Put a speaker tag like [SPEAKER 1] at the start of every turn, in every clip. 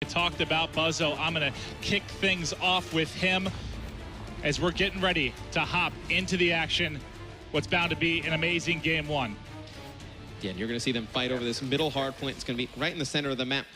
[SPEAKER 1] Talked about Buzzo. I'm going to kick things off with him as we're getting ready to hop into the action. What's bound to be an amazing game one.
[SPEAKER 2] Yeah, and you're going to see them fight over this middle hard point. It's going to be right in the center of the map.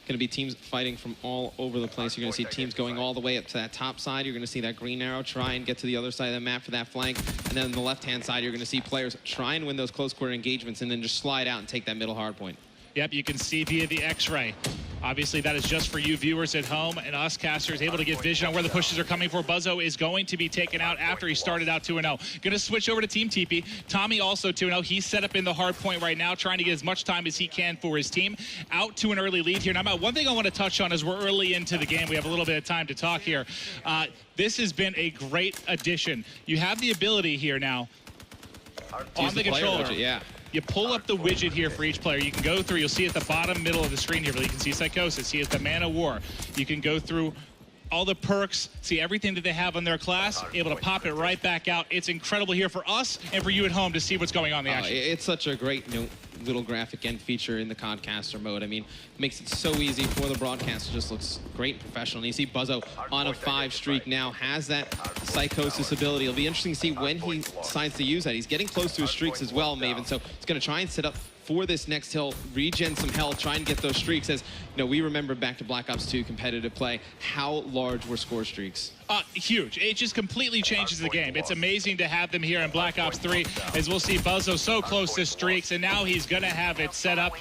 [SPEAKER 2] Going to be teams fighting from all over the place. You're going to see teams going all the way up to that top side. You're going to see that green arrow try and get to the other side of the map for that flank. And then on the left-hand side, you're going to see players try and win those close quarter engagements and then just slide out and take that middle hard point.
[SPEAKER 1] Yep, you can see via the X-ray. Obviously, that is just for you viewers at home, and us casters able to get vision on where the pushes are coming for. Buzzo is going to be taken out after he started out 2-0. Going to switch over to Team TEEPEE. Tommy also 2-0. He's set up in the hard point right now, trying to get as much time as he can for his team. Out to an early lead here. Now, one thing I want to touch on is we're early into the game. We have a little bit of time to talk here. This has been a great addition. You have the ability here now on the controller.
[SPEAKER 2] Widget, yeah.
[SPEAKER 1] You pull up the widget here for each player. You can go through, you'll see at the bottom middle of the screen here, but you can see Psychosis, he has the Man of War. You can go through all the perks, see everything that they have on their class, able to pop it right back out. It's incredible here for us and for you at home to see what's going on in the action.
[SPEAKER 2] It's such a great little graphic end feature in the Concaster mode. I mean, makes it so easy for the broadcaster. Just looks great and professional. And you see Buzzo on a 5 streak now, has that Psychosis ability. It'll be interesting to see when he decides to use that. He's getting close to his streaks as well, Maven, so he's going to try and set up for this next hill, regen some health, try and get those streaks. As we remember back to Black Ops 2 competitive play, how large were score streaks?
[SPEAKER 1] Huge. It just completely changes the game. It's amazing to have them here in Black Ops 3, as we'll see Buzzo so close to streaks, and now he's going to have it set up.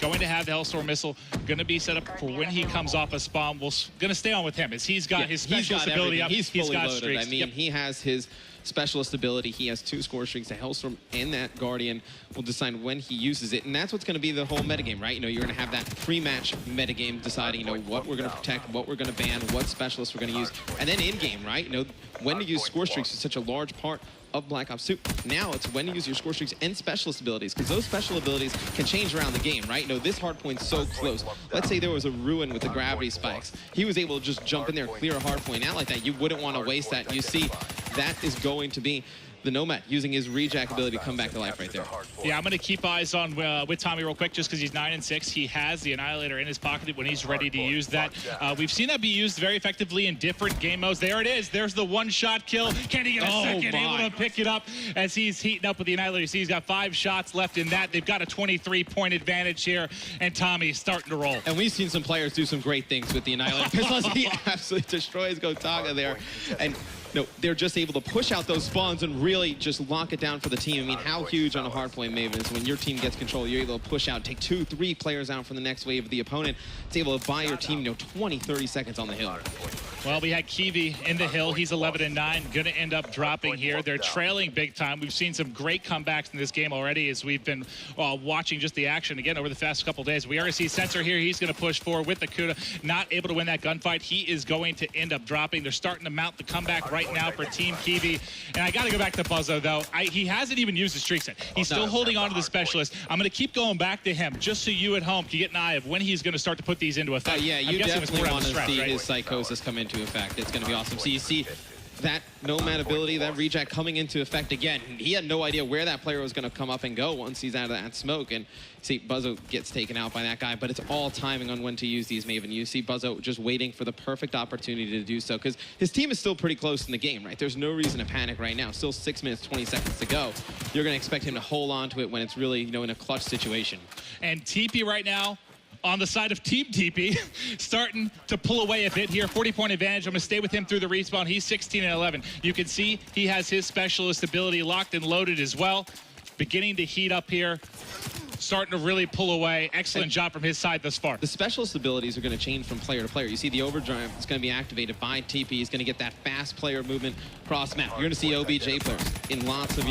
[SPEAKER 1] Going to have the Hellstorm missile, going to be set up for when he comes off a spawn. We're going to stay on with him, as he's got his specialist ability up.
[SPEAKER 2] He's fully
[SPEAKER 1] got
[SPEAKER 2] loaded.
[SPEAKER 1] streaks.
[SPEAKER 2] I mean, he has his specialist ability. He has 2 score streaks. The Hellstorm and that Guardian will decide when he uses it, and that's what's going to be the whole metagame, right? You're going to have that pre-match metagame deciding, what we're going to protect, what we're going to ban, what specialists we're going to use, and then in-game, right? When to use score streaks is such a large part of Black Ops 2. Now it's when to use your score streaks and specialist abilities, because those special abilities can change around the game, right? This hard point's so close. Let's say there was a Ruin with the gravity spikes. He was able to just jump in there, clear a hard point out like that. You wouldn't want to waste that. You see, that is going to be the Nomad using his rejack ability to come back to life right there.
[SPEAKER 1] Yeah, I'm going to keep eyes on with Tommy real quick, just because he's 9-6. He has the Annihilator in his pocket when he's ready to use that. We've seen that be used very effectively in different game modes. There it is. There's the one-shot kill. Can he get a second? Able to pick it up as he's heating up with the Annihilator. You see he's got 5 shots left in that. They've got a 23-point advantage here, and Tommy's starting to roll.
[SPEAKER 2] And we've seen some players do some great things with the Annihilator pistols. He absolutely destroys Gotaga there. And they're just able to push out those spawns and really just lock it down for the team. I mean, how huge on a hardpoint, Maven, is when your team gets control, you're able to push out, take 2, 3 players out from the next wave of the opponent. It's able to buy your team, 20, 30 seconds on the hill.
[SPEAKER 1] Well, we had KIVI in the hill. He's 11-9, going to end up dropping here. They're trailing big time. We've seen some great comebacks in this game already as we've been watching just the action again over the past couple days. We already see Sensor here. He's going to push forward with the Kuda. Not able to win that gunfight. He is going to end up dropping. They're starting to mount the comeback right now for Team KIVI. And I got to go back to Buzzo, though. He hasn't even used his streak set. He's still holding on to the specialist. I'm going to keep going back to him just so you at home can get an eye of when he's going to start to put these into effect.
[SPEAKER 2] Yeah, you definitely want to see his Psychosis come into effect. It's going to be awesome. So you see that Nomad ability, that rejack coming into effect again. He had no idea where that player was going to come up and go once he's out of that smoke. And see, Buzzo gets taken out by that guy, but it's all timing on when to use these, Maven. You see Buzzo just waiting for the perfect opportunity to do so, because his team is still pretty close in the game, right? There's no reason to panic right now. Still 6 minutes, 20 seconds to go. You're going to expect him to hold on to it when it's really, in a clutch situation.
[SPEAKER 1] And TEEPEE right now, on the side of Team TEEPEE, starting to pull away a bit here. 40-point advantage. I'm going to stay with him through the respawn. He's 16-11. You can see he has his specialist ability locked and loaded as well. Beginning to heat up here. Starting to really pull away. Excellent job from his side thus far.
[SPEAKER 2] The specialist abilities are going to change from player to player. You see the overdrive is going to be activated by TEEPEE. He's going to get that fast player movement cross map. You're going to see OBJ players in lots of,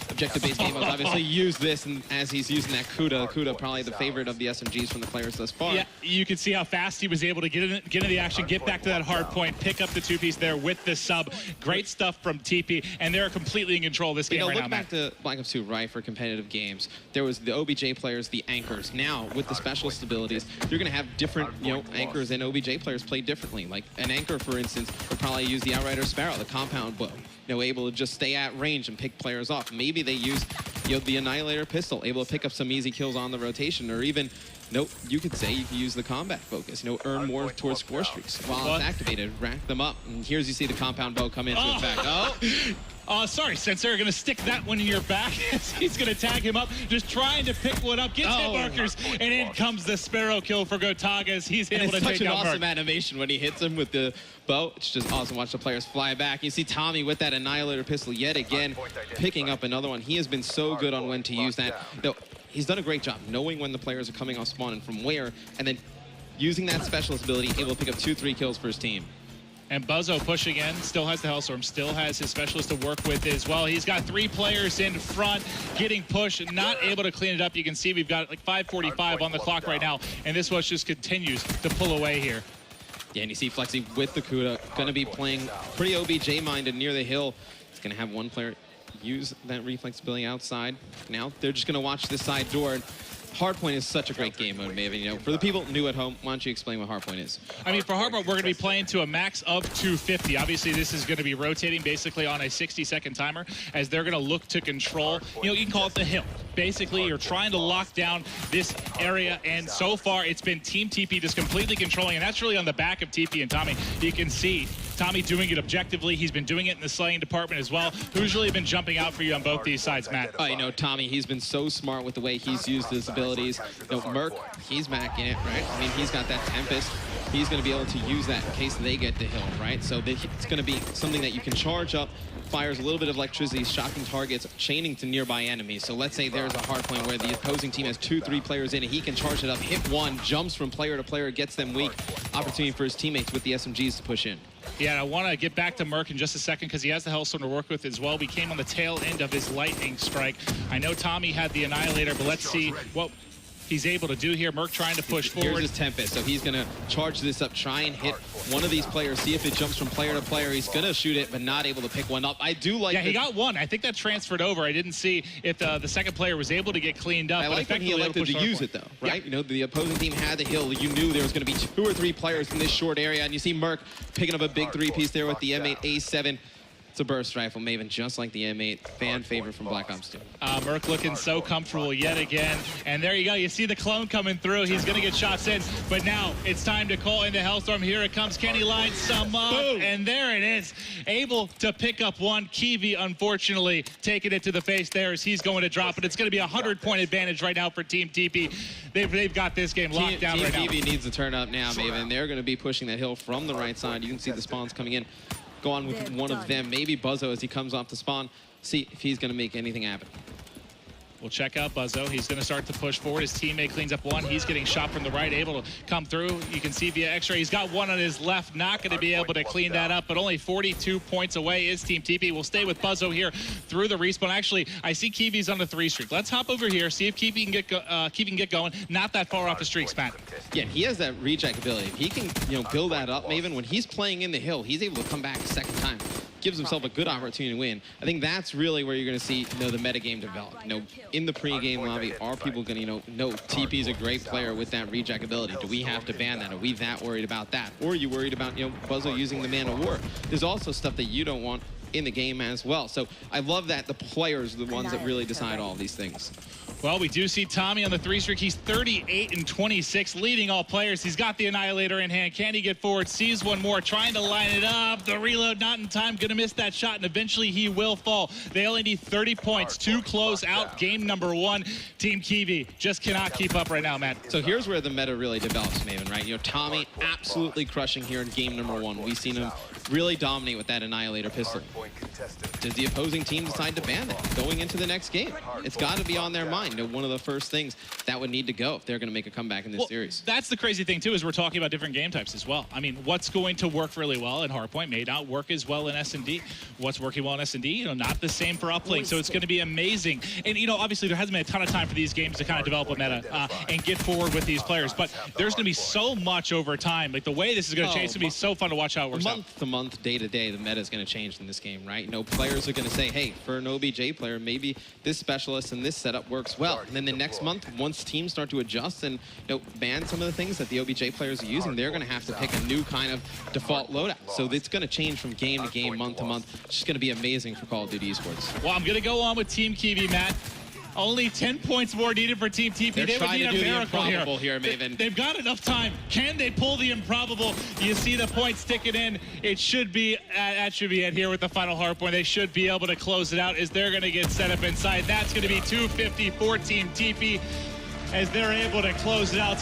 [SPEAKER 2] objective-based game modes obviously use this, and as he's using that Kuda probably the favorite of the SMGs from the players thus far.
[SPEAKER 1] Yeah, you can see how fast he was able to get into the action, get back to that hard point, pick up the 2-piece there with the sub. Great stuff from TEEPEE, and they're completely in control of this game right now.
[SPEAKER 2] Look back to Black Ops 2, right, for competitive games. There was the OBJ players, the anchors. Now, with the specialist abilities, you're going to have different, anchors, and OBJ players play differently. Like an anchor, for instance, would probably use the Outrider Sparrow, the compound bow, able to just stay at range and pick players off. Maybe they use, the Annihilator pistol, able to pick up some easy kills on the rotation, or even, Nope, you could say you can use the combat focus, earn more towards score streaks while it's activated, rack them up. And here's you see the compound bow come into effect.
[SPEAKER 1] Sorry, Sensor, gonna stick that one in your back. He's gonna tag him up, just trying to pick one up, gets hit markers, and in comes the Sparrow kill for Gotaga as he's able to take down Merc.
[SPEAKER 2] It's such an awesome animation when he hits him with the bow. It's just awesome. Watch the players fly back. You see Tommy with that Annihilator pistol yet again, picking up another one. He has been so good on when to use that. He's done a great job knowing when the players are coming off spawn and from where, and then using that specialist ability, able to pick up 2-3 kills for his team.
[SPEAKER 1] And Buzzo pushing in, still has the Hellstorm, still has his specialist to work with as well. He's got 3 players in front, getting pushed, not able to clean it up. You can see we've got like 5:45 on the clock right now, and this one just continues to pull away here.
[SPEAKER 2] Yeah, and you see Flexi with the Kuda, gonna be playing pretty OBJ-minded near the hill. He's gonna have one player use that reflex ability outside. Now they're just gonna watch this side door. Hardpoint is such a great game mode, Maven. For the people new at home, why don't you explain what Hardpoint is?
[SPEAKER 1] I mean, for Hardpoint, we're going to be playing to a max of 250. Obviously, this is going to be rotating basically on a 60-second timer as they're going to look to control, you can call it the hill. Basically, you're trying to lock down this area, and so far, it's been Team TEEPEE just completely controlling, and that's really on the back of TEEPEE and Tommy. You can see Tommy doing it objectively. He's been doing it in the slaying department as well. Who's really been jumping out for you on both these sides, Matt?
[SPEAKER 2] Tommy, he's been so smart with the way he's used his abilities. Merc, he's back in it, right? I mean, he's got that Tempest. He's going to be able to use that in case they get the hill, right? So it's going to be something that you can charge up, fires a little bit of electricity, shocking targets, chaining to nearby enemies. So let's say there's a Hardpoint where the opposing team has 2-3 players in it. He can charge it up, hit one, jumps from player to player, gets them weak. Opportunity for his teammates with the SMGs to push in.
[SPEAKER 1] Yeah, I want to get back to Merc in just a second because he has the Hellstorm to work with as well. We came on the tail end of his Lightning Strike. I know Tommy had the Annihilator, but let's see what he's able to do here. Merc trying to push forward.
[SPEAKER 2] Here's his Tempest, so he's going to charge this up, try and hit one of these players, see if it jumps from player to player. He's going to shoot it, but not able to pick one up. I do like
[SPEAKER 1] he got one. I think that transferred over. I didn't see if the second player was able to get cleaned up.
[SPEAKER 2] I like when he elected to use it, though, right?
[SPEAKER 1] Yeah.
[SPEAKER 2] The opposing team had the hill. You knew there was going to be 2 or 3 players in this short area, and you see Merc picking up a big 3-piece there with the M8 A7. It's a burst rifle, Maven, just like the M8, fan favorite from Black Ops 2.
[SPEAKER 1] Merc looking so comfortable yet again. And there you go. You see the clone coming through. He's going to get shots in. But now it's time to call into Hellstorm. Here it comes. Can he line some up? Boom. And there it is. Able to pick up one. KIVI, unfortunately, taking it to the face there as he's going to drop it. It's going to be a 100-point advantage right now for Team TEEPEE. They've got this game locked down right now.
[SPEAKER 2] Team KIVI needs to turn up now, Maven. They're going to be pushing that hill from the right side. You can see the spawns coming in. Go on with one of them, maybe Buzzo as he comes off the spawn, see if he's going to make anything happen.
[SPEAKER 1] We'll check out Buzzo. He's going to start to push forward. His teammate cleans up one. He's getting shot from the right, able to come through. You can see via X-ray. He's got one on his left. Not going to be able to clean that up, but only 42 points away is Team TEEPEE. We'll stay with Buzzo here through the respawn. Actually, I see KIVI's on the 3 streak. Let's hop over here, see if KIVI can get going. Not that far off the streaks, Matt.
[SPEAKER 2] Yeah, he has that reject ability. If he can, build that up, Maven, when he's playing in the hill, he's able to come back a second time. Gives himself a good opportunity to win. I think that's really where you're going to see, the metagame develop. In the pre-game lobby, are people going to, know TEEPEE's a great player with that reject ability? Do we have to ban that? Are we that worried about that? Or are you worried about, Buzzo using the Man of War? There's also stuff that you don't want in the game as well. So I love that the players are the ones that really decide all these things.
[SPEAKER 1] Well, we do see Tommy on the 3 streak. He's 38-26, leading all players. He's got the Annihilator in hand. Can he get forward? Sees one more, trying to line it up. The reload not in time, gonna miss that shot, and eventually he will fall. They only need 30 points to close out game number 1. Team KIVI just cannot keep up right now, Matt.
[SPEAKER 2] So here's where the meta really develops, Maven, right? Tommy absolutely crushing here in game number 1. We've seen him really dominate with that Annihilator pistol. Does the opposing team decide to ban it going into the next game? It's got to be on their mind. One of the first things that would need to go if they're going to make a comeback in this series.
[SPEAKER 1] That's the crazy thing, too, is we're talking about different game types as well. I mean, what's going to work really well in Hardpoint may not work as well in S&D. What's working well in S&D, not the same for uplink. So it's going to be amazing. And, obviously there hasn't been a ton of time for these games to kind of develop a meta and get forward with these players. But there's going to be so much over time. Like, the way this is going to change, it's going to be so fun to watch how it works out.
[SPEAKER 2] Month to month, day to day, the meta is going to change in this game, right? Players are going to say, hey, for an OBJ player, maybe this specialist and this setup works well. And then the next month, once teams start to adjust and ban some of the things that the OBJ players are using, they're going to have to pick a new kind of default loadout. So it's going to change from game to game, month to month. It's just going to be amazing for Call of Duty esports.
[SPEAKER 1] Well, I'm going to go on with Team KIVI, Matt. Only 10 points more needed for Team TEEPEE.
[SPEAKER 2] They're
[SPEAKER 1] They would
[SPEAKER 2] trying
[SPEAKER 1] need
[SPEAKER 2] to
[SPEAKER 1] a
[SPEAKER 2] do the
[SPEAKER 1] miracle
[SPEAKER 2] improbable here, Maven.
[SPEAKER 1] They've got enough time. Can they pull the improbable? You see the points sticking in. It should be, that should be it here with the final hardpoint. They should be able to close it out as they're going to get set up inside. That's going to be 250 for Team TEEPEE as they're able to close it out.